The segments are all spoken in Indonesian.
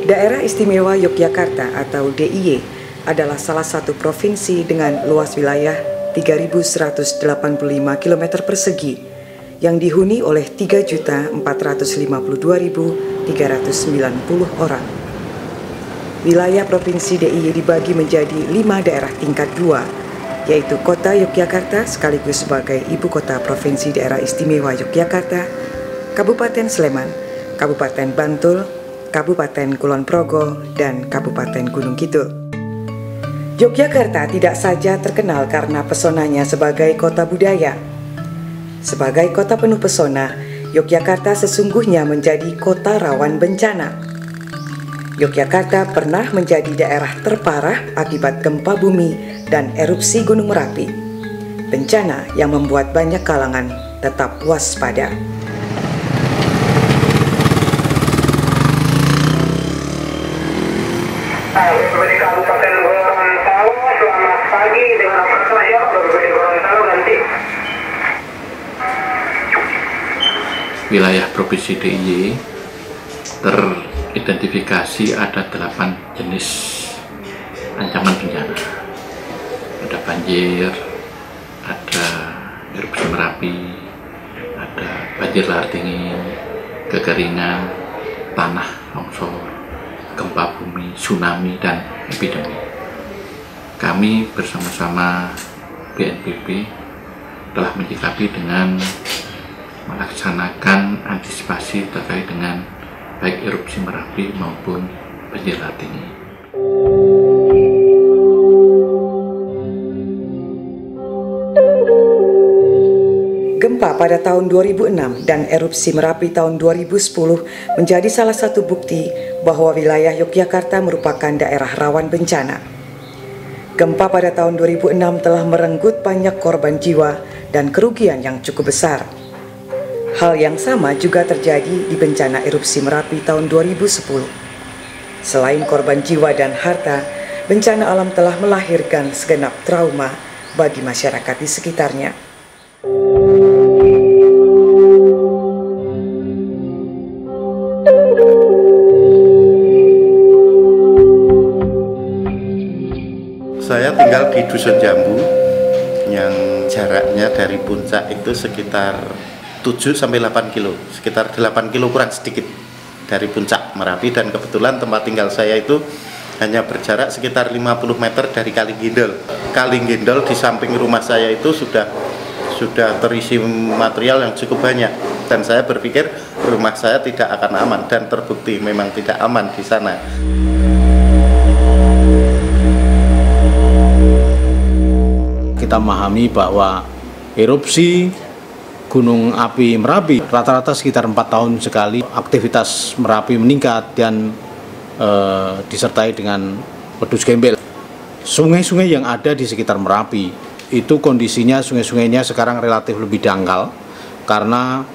Daerah Istimewa Yogyakarta atau DIY adalah salah satu provinsi dengan luas wilayah 3.185 km persegi yang dihuni oleh 3.452.390 orang. Wilayah Provinsi DIY dibagi menjadi 5 daerah tingkat 2, yaitu Kota Yogyakarta sekaligus sebagai Ibu Kota Provinsi Daerah Istimewa Yogyakarta, Kabupaten Sleman, Kabupaten Bantul, Kabupaten Kulon Progo, dan Kabupaten Gunung Kidul. Yogyakarta tidak saja terkenal karena pesonanya sebagai kota budaya. Sebagai kota penuh pesona, Yogyakarta sesungguhnya menjadi kota rawan bencana. Yogyakarta pernah menjadi daerah terparah akibat gempa bumi dan erupsi Gunung Merapi. Bencana yang membuat banyak kalangan tetap waspada. Kabupaten Gorontalo, selamat pagi dengan apa saya Kabupaten Gorontalo nanti. Wilayah Provinsi DIY teridentifikasi ada 8 jenis ancaman bencana. Ada banjir, ada erupsi Merapi, ada banjir lahar dingin, kekeringan, tanah longsor, gempa bumi, tsunami, dan epidemi. Kami bersama-sama BNPB telah menyikapi dengan melaksanakan antisipasi terkait dengan baik erupsi Merapi maupun banjir lahar dingin. Gempa pada tahun 2006 dan erupsi Merapi tahun 2010 menjadi salah satu bukti bahwa wilayah Yogyakarta merupakan daerah rawan bencana. Gempa pada tahun 2006 telah merenggut banyak korban jiwa dan kerugian yang cukup besar. Hal yang sama juga terjadi di bencana erupsi Merapi tahun 2010. Selain korban jiwa dan harta, bencana alam telah melahirkan segenap trauma bagi masyarakat di sekitarnya. Saya tinggal di Dusun Jambu yang jaraknya dari puncak itu sekitar 7-8 kilo, sekitar 8 kilo kurang sedikit dari puncak Merapi, dan kebetulan tempat tinggal saya itu hanya berjarak sekitar 50 meter dari Kali Gendol. Kali Gendol di samping rumah saya itu sudah terisi material yang cukup banyak, dan saya berpikir rumah saya tidak akan aman, dan terbukti memang tidak aman di sana. Kita memahami bahwa erupsi Gunung Api Merapi rata-rata sekitar 4 tahun sekali aktivitas Merapi meningkat dan disertai dengan pedus gembel. Sungai-sungai yang ada di sekitar Merapi itu kondisinya sungai-sungainya sekarang relatif lebih dangkal karena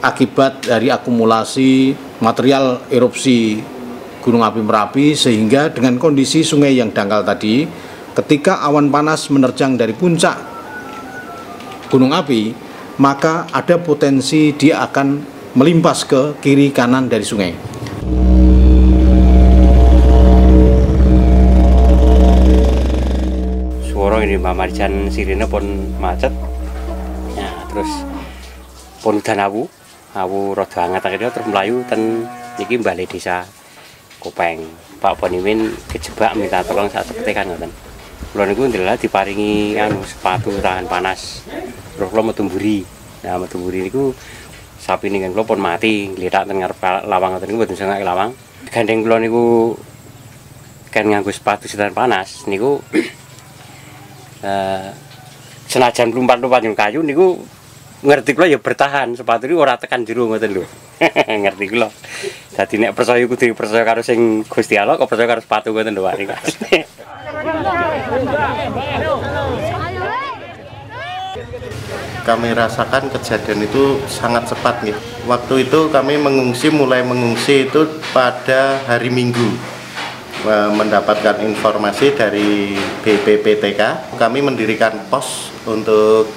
akibat dari akumulasi material erupsi Gunung Api Merapi, sehingga dengan kondisi sungai yang dangkal tadi, ketika awan panas menerjang dari puncak gunung api, maka ada potensi dia akan melimpas ke kiri kanan dari sungai. Suara ini Mamarijan sirine pun macet. Nah, terus pun udan awu rada anget akhirnya terus melayu ten iki balik desa Kopeng. Pak Ponimin kejebak minta tolong saat sepetekan ngoten. Kula niku ndelala diparingi sepatu tahan panas. Terus kula metu mburi. Nah, metu mburi niku sapi ning kula pun mati, ngletak teng ngarep lawang ngoten niku mboten sengak lawang. Gandeng kula niku kan nganggo sepatu tahan panas niku senajan lumpat-lumpat yang kayu niku ngerti kula ya bertahan, sepatu niku ora tekan jero ngoten lho. Ngerti kula. Dadi nek percaya kudu percaya karo sing Gusti Allah, kok percaya karo sepatu ngoten lho Pak. Kami rasakan kejadian itu sangat cepat nih. Waktu itu kami mulai mengungsi itu pada hari Minggu. Mendapatkan informasi dari BPPTK, kami mendirikan pos untuk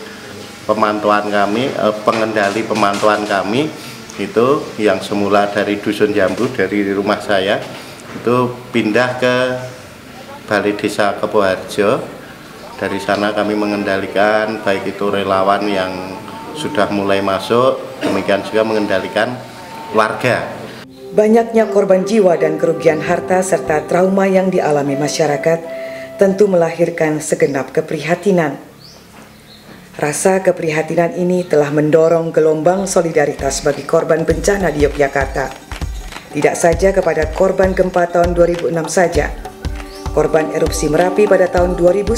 pemantauan kami, pengendali pemantauan kami itu yang semula dari Dusun Jambu, dari rumah saya itu pindah ke Balai Desa Kepoharjo. Dari sana kami mengendalikan baik itu relawan yang sudah mulai masuk, demikian juga mengendalikan warga. Banyaknya korban jiwa dan kerugian harta serta trauma yang dialami masyarakat tentu melahirkan segenap keprihatinan. Rasa keprihatinan ini telah mendorong gelombang solidaritas bagi korban bencana di Yogyakarta. Tidak saja kepada korban gempa tahun 2006 saja, korban erupsi Merapi pada tahun 2010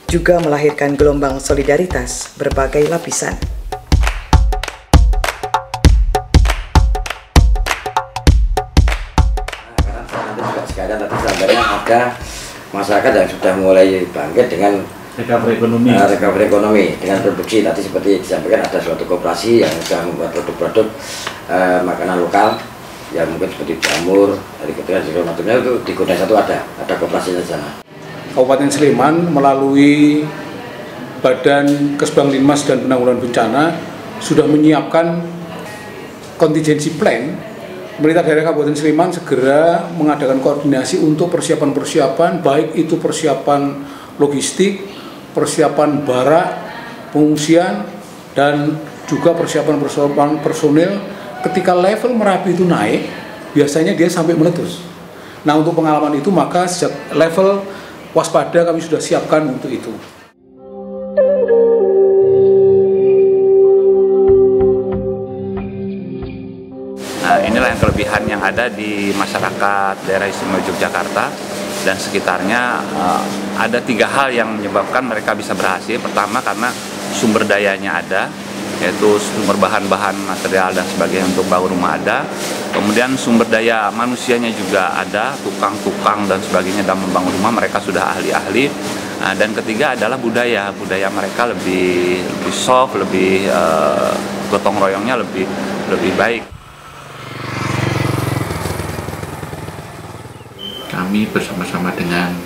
juga melahirkan gelombang solidaritas berbagai lapisan. Sekarang tadi sebenarnya ada masyarakat yang sudah mulai bangkit dengan recovery ekonomi dengan produksi. Tadi seperti disampaikan ada suatu koperasi yang sudah membuat produk-produk makanan lokal yang mungkin seperti jamur dari ketika segala macamnya itu di Godang 1 ada koperasinya di sana. Kabupaten Sleman melalui Badan Kesbanglinmas dan Penanggulangan Bencana sudah menyiapkan contingency plan. Pemerintah daerah Kabupaten Sleman segera mengadakan koordinasi untuk persiapan-persiapan, baik itu persiapan logistik, persiapan barak, pengungsian, dan juga persiapan-persiapan personil. Ketika level Merapi itu naik, biasanya dia sampai meletus. Nah, untuk pengalaman itu maka sejak level waspada kami sudah siapkan untuk itu. Nah, inilah yang kelebihan yang ada di masyarakat daerah istimewa Yogyakarta dan sekitarnya. Ada 3 hal yang menyebabkan mereka bisa berhasil. Pertama, karena sumber dayanya ada, yaitu sumber bahan-bahan material dan sebagainya untuk bangun rumah ada. Kemudian sumber daya manusianya juga ada, tukang-tukang dan sebagainya dalam membangun rumah mereka sudah ahli-ahli. Dan ketiga adalah budaya mereka lebih soft, lebih gotong royongnya lebih baik. Kami bersama-sama dengan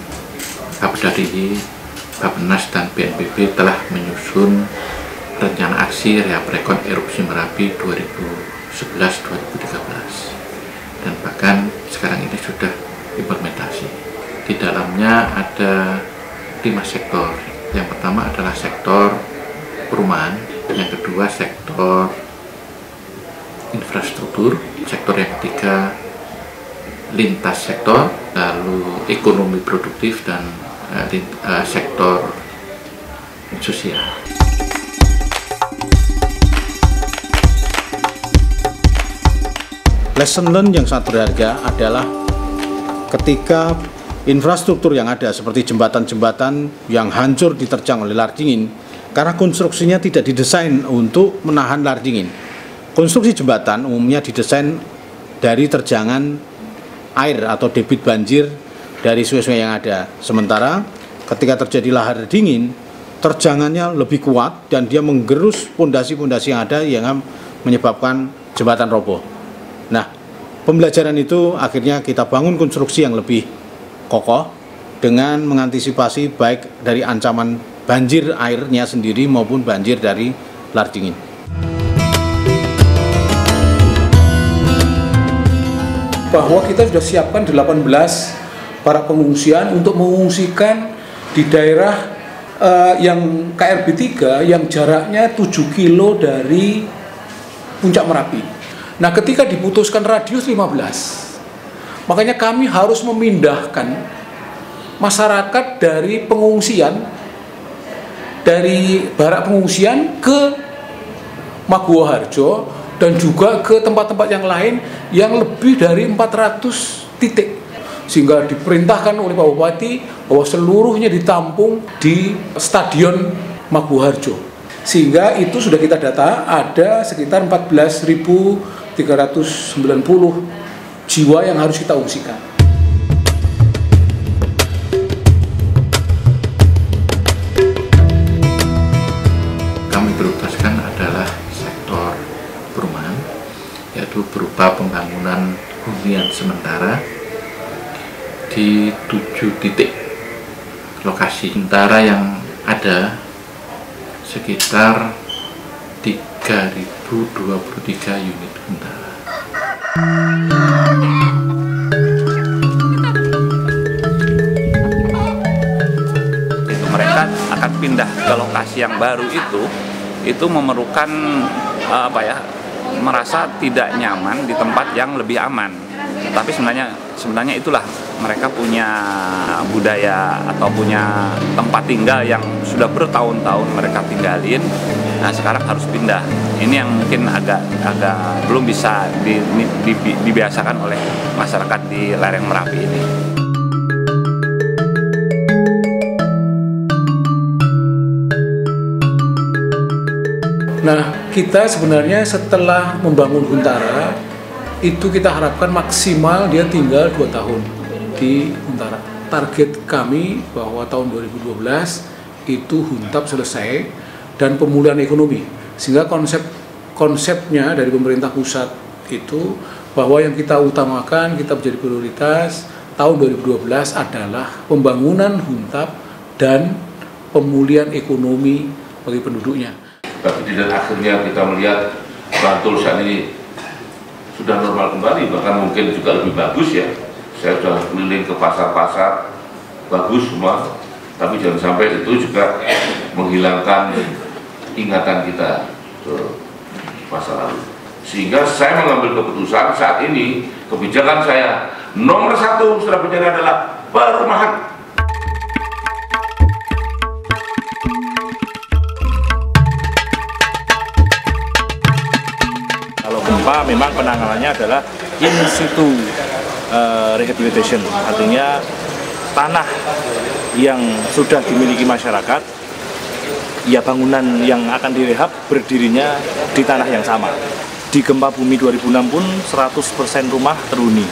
Kapolri, Bappenas dan BNPB telah menyusun rencana aksi Rehab-Rekon Erupsi Merapi 2011-2013 dan bahkan sekarang ini sudah implementasi. Di dalamnya ada 5 sektor. Yang pertama adalah sektor perumahan, yang kedua sektor infrastruktur, sektor yang ketiga lintas sektor, lalu ekonomi produktif dan sektor sosial. Lesson learned yang sangat berharga adalah ketika infrastruktur yang ada seperti jembatan-jembatan yang hancur diterjang oleh lahar dingin karena konstruksinya tidak didesain untuk menahan lahar dingin. Konstruksi jembatan umumnya didesain dari terjangan air atau debit banjir dari sungai-sungai yang ada. Sementara ketika terjadi lahar dingin, terjangannya lebih kuat dan dia menggerus pondasi-pondasi yang ada yang menyebabkan jembatan roboh. Nah, pembelajaran itu akhirnya kita bangun konstruksi yang lebih kokoh dengan mengantisipasi baik dari ancaman banjir airnya sendiri maupun banjir dari lahar dingin. Bahwa kita sudah siapkan 18 para pengungsian untuk mengungsikan di daerah yang KRB 3 yang jaraknya 7 kilo dari puncak Merapi. Nah, ketika diputuskan radius 15, makanya kami harus memindahkan masyarakat dari pengungsian, dari barak pengungsian ke Maguwoharjo dan juga ke tempat-tempat yang lain yang lebih dari 400 titik. Sehingga diperintahkan oleh Pak Bupati bahwa seluruhnya ditampung di Stadion Maguwoharjo. Sehingga itu sudah kita data ada sekitar 14.390 jiwa yang harus kita ungsikan. Kami prioritaskan adalah sektor perumahan, yaitu berupa pembangunan hunian sementara di 7 titik lokasi sementara yang ada sekitar 3.000 1023 unit huntara. Mereka akan pindah ke lokasi yang baru itu memerlukan merasa tidak nyaman di tempat yang lebih aman. Tapi sebenarnya itulah mereka punya budaya atau punya tempat tinggal yang sudah bertahun-tahun mereka tinggalin. Nah, sekarang harus pindah. Ini yang mungkin agak belum bisa dibiasakan oleh masyarakat di lereng Merapi ini. Nah, kita sebenarnya setelah membangun Huntara, itu kita harapkan maksimal dia tinggal 2 tahun di Huntara. Target kami bahwa tahun 2012 itu Huntap selesai dan pemulihan ekonomi. Sehingga konsepnya dari pemerintah pusat itu bahwa yang kita utamakan, kita menjadi prioritas tahun 2012 adalah pembangunan Huntap dan pemulihan ekonomi bagi penduduknya. Tapi dan akhirnya kita melihat Bantul saat ini sudah normal kembali, bahkan mungkin juga lebih bagus ya. Saya sudah keliling ke pasar-pasar, bagus semua. Tapi jangan sampai itu juga menghilangkan ingatan kita ke masa lalu. Sehingga saya mengambil keputusan saat ini, kebijakan saya nomor 1 Surabaya adalah perumahan. Kalau gempa memang penanganannya adalah in situ rehabilitation, artinya tanah yang sudah dimiliki masyarakat, ya bangunan yang akan direhab berdirinya di tanah yang sama. Di gempa bumi 2006 pun 100% rumah terhuni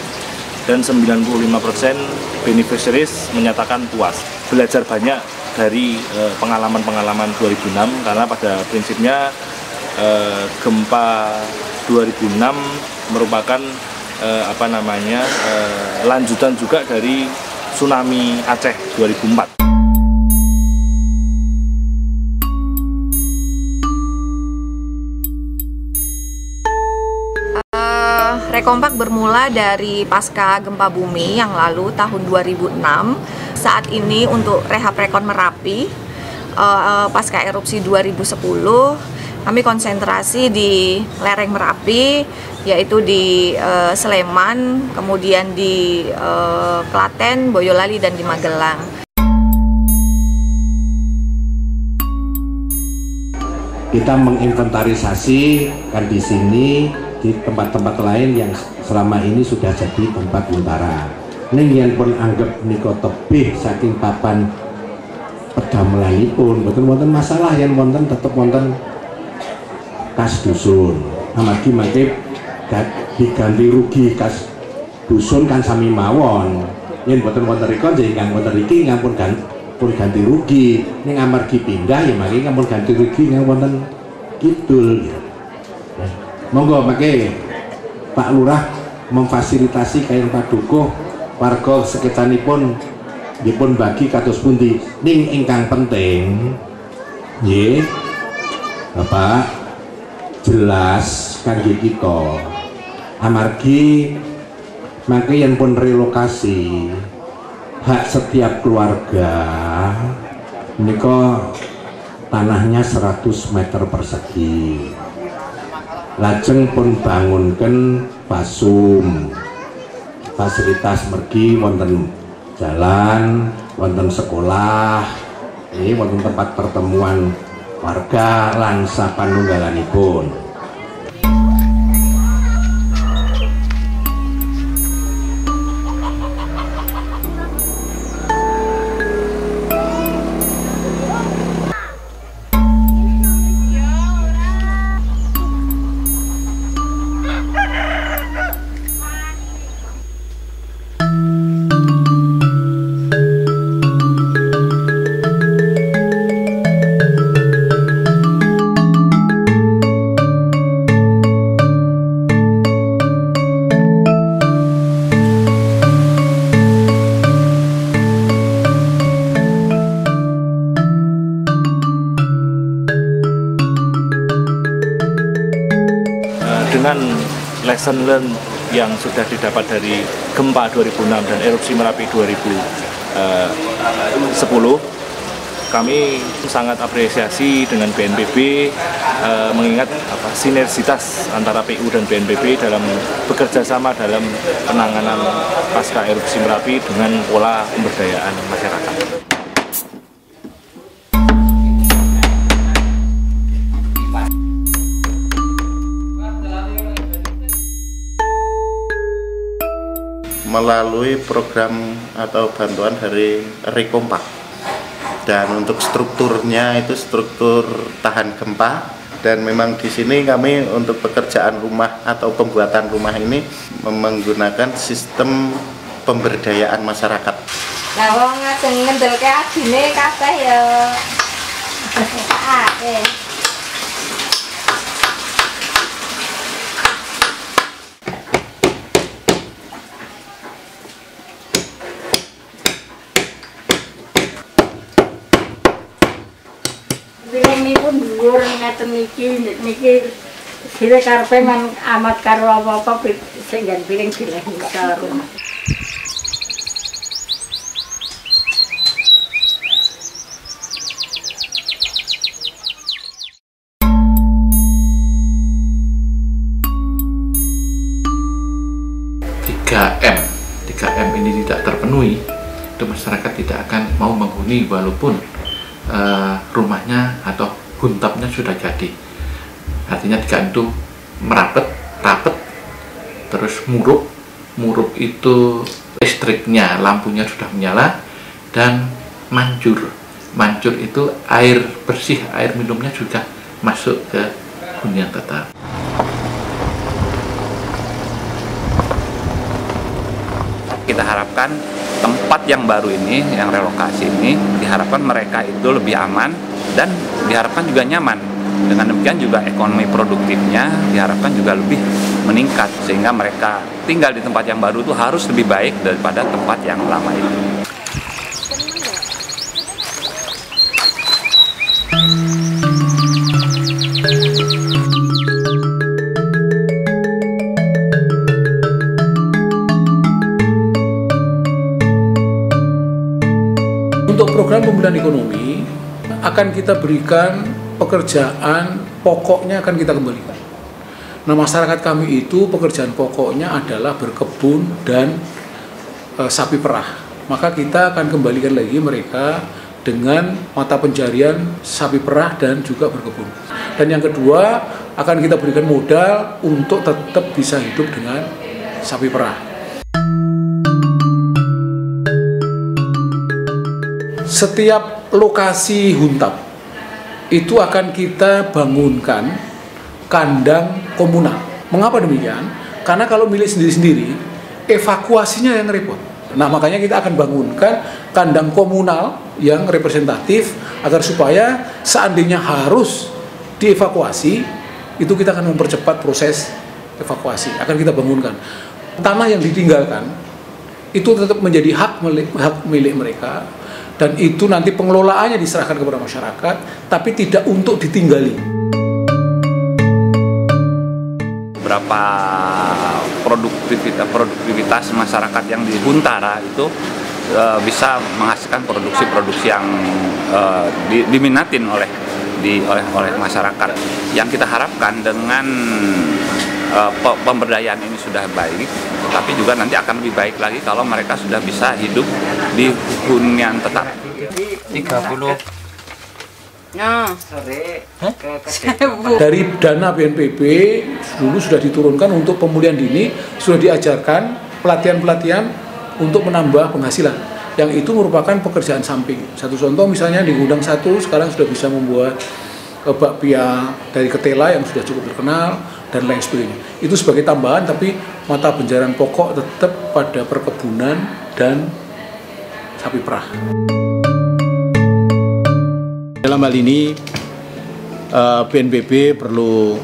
dan 95% beneficiaries menyatakan puas. Belajar banyak dari pengalaman-pengalaman 2006 karena pada prinsipnya gempa 2006 merupakan lanjutan juga dari tsunami Aceh 2004. Rekompak bermula dari pasca gempa bumi yang lalu tahun 2006. Saat ini untuk rehab rekon Merapi pasca erupsi 2010 kami konsentrasi di lereng Merapi, yaitu di Sleman, kemudian di Klaten, Boyolali, dan di Magelang. Kita menginventarisasi kan di sini, di tempat-tempat lain yang selama ini sudah jadi tempat Huntara. Ning yen pun anggap niko tebih saking papan pedamelanipun, mboten wonten masalah yen wonten tetep wonten kas dusun. Amargi mangke diganti rugi kas dusun kan sami mawon. Yen boten wonten rika nggih ingkang wonten iki ngampun ganti rugi. Ning amargi pindah ya mangke ngampun ganti rugi ingkang wonten kidul. Monggo mangke Pak Lurah memfasilitasi kain padukuh warga sekitaripun dipun bagi kados pundi. Ning ingkang penting nggih Bapak jelas kangge kita amargi mangke yen pun relokasi hak setiap keluarga menika tanahnya 100 meter persegi, lajeng pun bangunken pasum fasilitas mergi wonten jalan, wonten sekolah, wonten tempat pertemuan warga lan sapanunggalanipun. lesson learned yang sudah didapat dari gempa 2006 dan erupsi Merapi 2010, kami sangat apresiasi dengan BNPB mengingat sinergitas antara PU dan BNPB dalam bekerja sama dalam penanganan pasca erupsi Merapi dengan pola pemberdayaan masyarakat. Melalui program atau bantuan dari Rekompak, dan untuk strukturnya itu struktur tahan gempa, dan memang di sini kami untuk pekerjaan rumah atau pembuatan rumah ini menggunakan sistem pemberdayaan masyarakat. Lah wong sing ngendelke adine kabeh ya. Bilanipun dhuwur ngeten niki sire karepe man amat karo apa-apa sing nggen piring bilih karo. Jika M ini tidak terpenuhi, itu masyarakat tidak akan mau menghuni walaupun rumahnya atau huntapnya sudah jadi. Artinya 3M itu rapet, terus murup itu listriknya, lampunya sudah menyala, dan mancur itu air bersih, air minumnya juga masuk ke hunian tetap. Kita harapkan tempat yang baru ini, yang relokasi ini, diharapkan mereka itu lebih aman dan diharapkan juga nyaman. Dengan demikian juga ekonomi produktifnya diharapkan juga lebih meningkat, sehingga mereka tinggal di tempat yang baru itu harus lebih baik daripada tempat yang lama itu. Untuk program pemulihan ekonomi akan kita berikan pekerjaan pokoknya, akan kita kembalikan. Nah, masyarakat kami itu pekerjaan pokoknya adalah berkebun dan sapi perah. Maka kita akan kembalikan lagi mereka dengan mata pencarian sapi perah dan juga berkebun. Dan yang kedua, akan kita berikan modal untuk tetap bisa hidup dengan sapi perah. Setiap lokasi huntap itu akan kita bangunkan kandang komunal. Mengapa demikian? Karena kalau milik sendiri-sendiri, evakuasinya yang repot. Nah, makanya kita akan bangunkan kandang komunal yang representatif agar supaya seandainya harus dievakuasi, itu kita akan mempercepat proses evakuasi. Akan kita bangunkan. Tanah yang ditinggalkan itu tetap menjadi hak milik mereka. Dan itu nanti pengelolaannya diserahkan kepada masyarakat, tapi tidak untuk ditinggali. Beberapa produktivitas masyarakat yang di Huntara itu bisa menghasilkan produksi-produksi yang diminatin oleh masyarakat. Yang kita harapkan dengan pemberdayaan ini sudah baik, tapi juga nanti akan lebih baik lagi kalau mereka sudah bisa hidup di hunian tetap. 30. Dari dana BNPB dulu sudah diturunkan untuk pemulihan dini, sudah diajarkan pelatihan-pelatihan untuk menambah penghasilan. Yang itu merupakan pekerjaan samping. Satu contoh misalnya di Gudang 1 sekarang sudah bisa membuat bakpia dari ketela yang sudah cukup terkenal dan lain sebagainya. Itu sebagai tambahan, tapi mata pencarian pokok tetap pada perkebunan dan sapi perah. Dalam hal ini BNPB perlu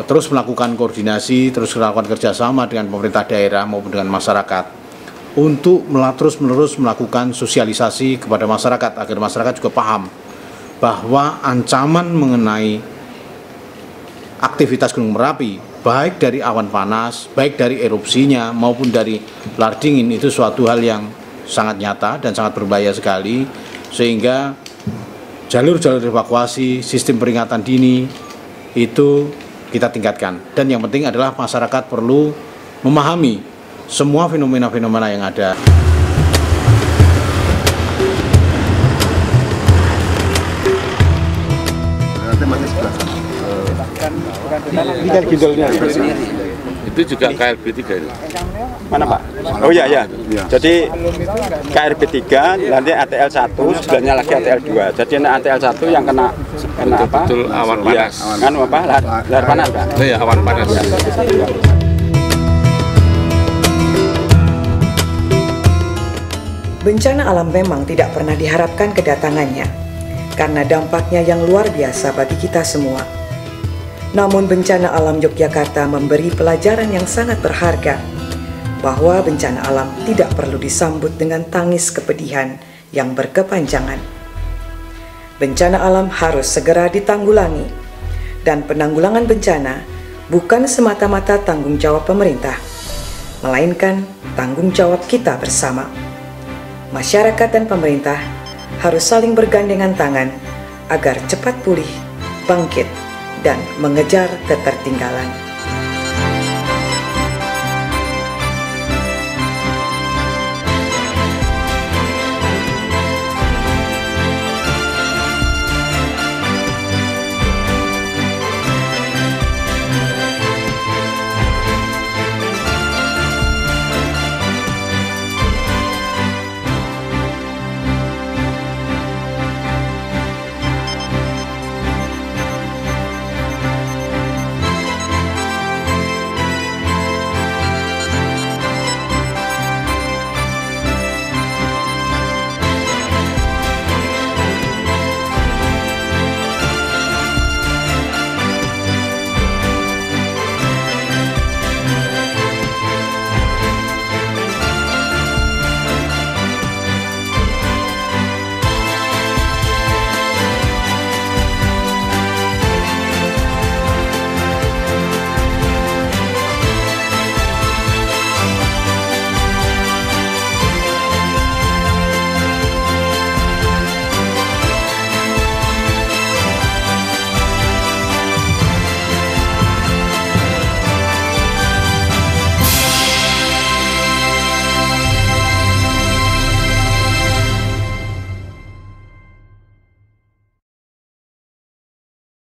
terus melakukan koordinasi, terus melakukan kerjasama dengan pemerintah daerah maupun dengan masyarakat untuk terus-menerus melakukan sosialisasi kepada masyarakat agar masyarakat juga paham bahwa ancaman mengenai aktivitas Gunung Merapi baik dari awan panas, baik dari erupsinya maupun dari lahar dingin, itu suatu hal yang sangat nyata dan sangat berbahaya sekali, sehingga jalur-jalur evakuasi, sistem peringatan dini itu kita tingkatkan. Dan yang penting adalah masyarakat perlu memahami semua fenomena-fenomena yang ada. Itu juga KRB 3 itu. Mana Pak? Oh iya ya. Jadi KRB 3 nanti ATL 1 sebelahnya lagi ATL 2. Jadi ATL 1 yang kena apa? Betul awan panas. Kan apa? Lahar panas Pak. Oh iya, awan panas. Bencana alam memang tidak pernah diharapkan kedatangannya, karena dampaknya yang luar biasa bagi kita semua. Namun bencana alam Yogyakarta memberi pelajaran yang sangat berharga, bahwa bencana alam tidak perlu disambut dengan tangis kepedihan yang berkepanjangan. Bencana alam harus segera ditanggulangi, dan penanggulangan bencana bukan semata-mata tanggung jawab pemerintah, melainkan tanggung jawab kita bersama. Masyarakat dan pemerintah harus saling bergandengan tangan agar cepat pulih, bangkit, dan mengejar ketertinggalan.